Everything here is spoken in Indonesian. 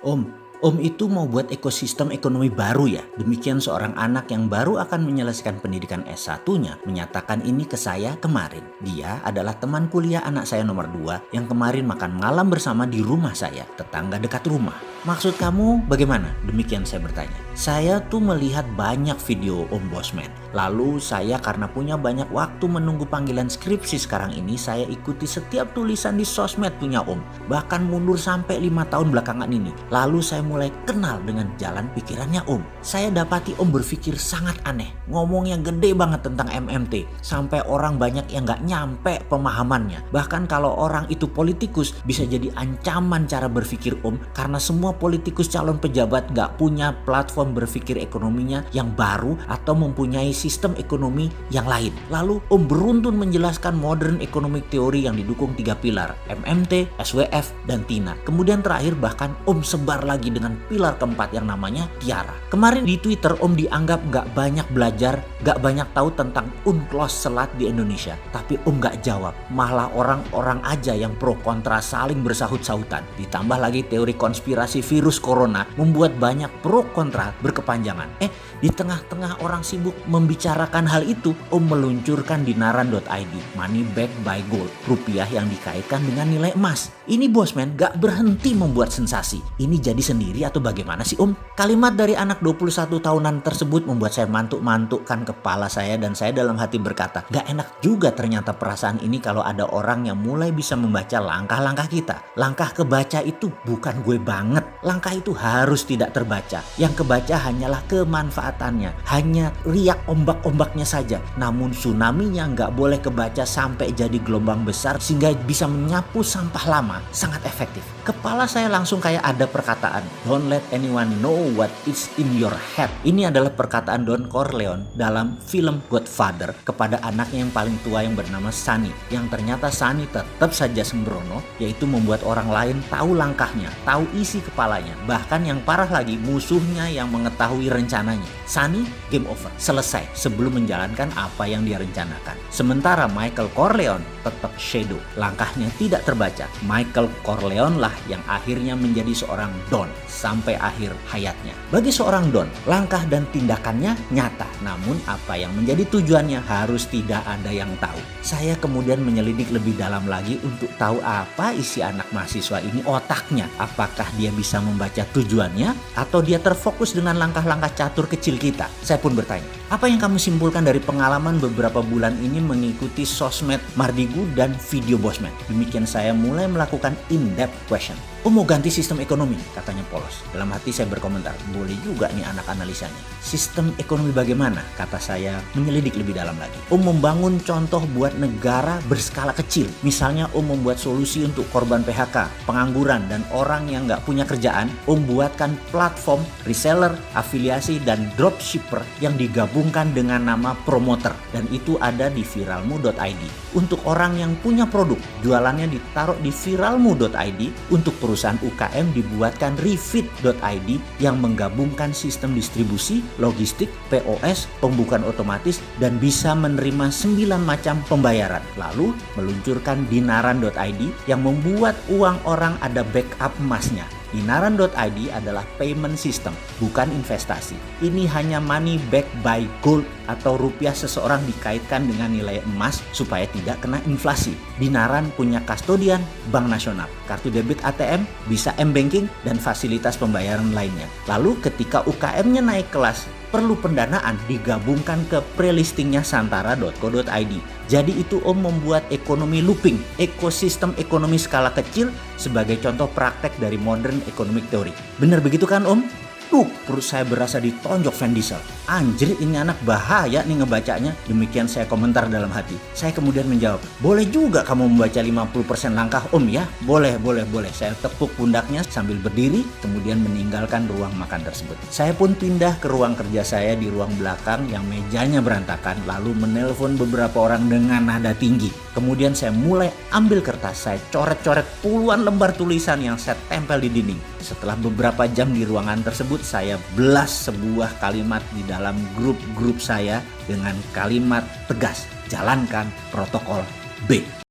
Om itu mau buat ekosistem ekonomi baru ya? Demikian seorang anak yang baru akan menyelesaikan pendidikan S1-nya menyatakan ini ke saya kemarin. Dia adalah teman kuliah anak saya nomor 2 yang kemarin makan malam bersama di rumah saya, tetangga dekat rumah. Maksud kamu bagaimana? Demikian saya bertanya. Saya tuh melihat banyak video Om Bosman. Lalu saya karena punya banyak waktu menunggu panggilan skripsi sekarang ini, saya ikuti setiap tulisan di sosmed punya Om. Bahkan mundur sampai 5 tahun belakangan ini. Lalu saya mulai kenal dengan jalan pikirannya Om. Saya dapati Om berpikir sangat aneh. Ngomongnya gede banget tentang MMT. Sampai orang banyak yang gak nyampe pemahamannya. Bahkan kalau orang itu politikus bisa jadi ancaman cara berpikir Om. Karena semua politikus calon pejabat gak punya platform berpikir ekonominya yang baru atau mempunyai sistem ekonomi yang lain. Lalu Om beruntun menjelaskan modern economic theory yang didukung 3 pilar. MMT, SWF, dan TINA. Kemudian terakhir bahkan Om sebar lagi dengan pilar keempat yang namanya Tiara. Kemarin di Twitter Om dianggap gak banyak belajar, gak banyak tahu tentang UNCLOS selat di Indonesia. Tapi Om gak jawab. Malah orang-orang aja yang pro kontra saling bersahut-sahutan. Ditambah lagi teori konspirasi virus corona membuat banyak pro kontra berkepanjangan. Di tengah-tengah orang sibuk membicarakan hal itu, Om meluncurkan Dinaran.id, money backed by gold, rupiah yang dikaitkan dengan nilai emas. Ini Bosman gak berhenti membuat sensasi. Ini jadi sendiri atau bagaimana sih Om? Kalimat dari anak 21 tahunan tersebut membuat saya mantuk-mantukkan kepala saya dan saya dalam hati berkata, gak enak juga ternyata perasaan ini kalau ada orang yang mulai bisa membaca langkah-langkah kita. Langkah kebaca itu bukan gue banget. Langkah itu harus tidak terbaca. Yang kebaca hanyalah kemanfaatannya. Hanya riak ombak-ombaknya saja. Namun tsunami-nya nggak boleh kebaca sampai jadi gelombang besar sehingga bisa menyapu sampah lama. Sangat efektif. Kepala saya langsung kayak ada perkataan, don't let anyone know what is in your head. Ini adalah perkataan Don Corleone dalam film Godfather kepada anaknya yang paling tua yang bernama Sonny. Yang ternyata Sonny tetap saja sembrono, yaitu membuat orang lain tahu langkahnya, tahu isi kepalanya. Bahkan yang parah lagi, musuhnya yang mengetahui rencananya. Sonny game over, selesai sebelum menjalankan apa yang dia rencanakan. Sementara Michael Corleone tetap shadow, langkahnya tidak terbaca. Michael Corleone lah yang akhirnya menjadi seorang Don sampai akhir hayatnya. Bagi seorang Don, langkah dan tindakannya nyata, namun apa yang menjadi tujuannya harus tidak ada yang tahu. Saya kemudian menyelidik lebih dalam lagi untuk tahu apa isi anak mahasiswa ini otaknya. Apakah dia bisa membaca tujuannya atau dia terfokus dengan langkah-langkah catur kecil kita? Saya pun bertanya, apa yang kamu simpulkan dari pengalaman beberapa bulan ini mengikuti sosmed Mardigu dan video Bosman? Demikian saya mulai melakukan in-depth question. Mau ganti sistem ekonomi, katanya polos. Dalam hati saya berkomentar, boleh juga nih anak analisanya. Sistem ekonomi bagaimana? Kata saya menyelidik lebih dalam lagi. Membangun contoh buat negara berskala kecil. Misalnya membuat solusi untuk korban PHK, pengangguran, dan orang yang nggak punya kerjaan. Buatkan platform, reseller, afiliasi, dan dropshipper yang digabungkan dengan nama promoter. Dan itu ada di viralmu.id. Untuk orang yang punya produk, jualannya ditaruh di viralmu.id. Untuk perusahaan UKM dibuatkan refit.id yang menggabungkan sistem distribusi, logistik, POS, pembukaan otomatis, dan bisa menerima 9 macam pembayaran. Lalu meluncurkan Dinaran.id yang membuat uang orang ada backup emasnya. Dinaran.id adalah payment system, bukan investasi. Ini hanya money backed by gold atau rupiah seseorang dikaitkan dengan nilai emas supaya tidak kena inflasi. Dinaran punya kustodian Bank Nasional, kartu debit ATM, bisa M-Banking, dan fasilitas pembayaran lainnya. Lalu ketika UKM-nya naik kelas, perlu pendanaan digabungkan ke prelistingnya santara.co.id. Jadi itu membuat ekonomi looping, ekosistem ekonomi skala kecil sebagai contoh praktek dari modern economic theory. Benar begitu kan perut saya berasa ditonjok Van Diesel. Anjir, ini anak bahaya nih ngebacanya. Demikian saya komentar dalam hati. Saya kemudian menjawab, boleh juga kamu membaca 50% langkah ya? Boleh. Saya tepuk pundaknya sambil berdiri, kemudian meninggalkan ruang makan tersebut. Saya pun pindah ke ruang kerja saya di ruang belakang yang mejanya berantakan, lalu menelpon beberapa orang dengan nada tinggi. Kemudian saya mulai ambil kertas, saya coret-coret puluhan lembar tulisan yang saya tempel di dinding. Setelah beberapa jam di ruangan tersebut, saya blast sebuah kalimat di dalam grup-grup saya dengan kalimat tegas, jalankan protokol B.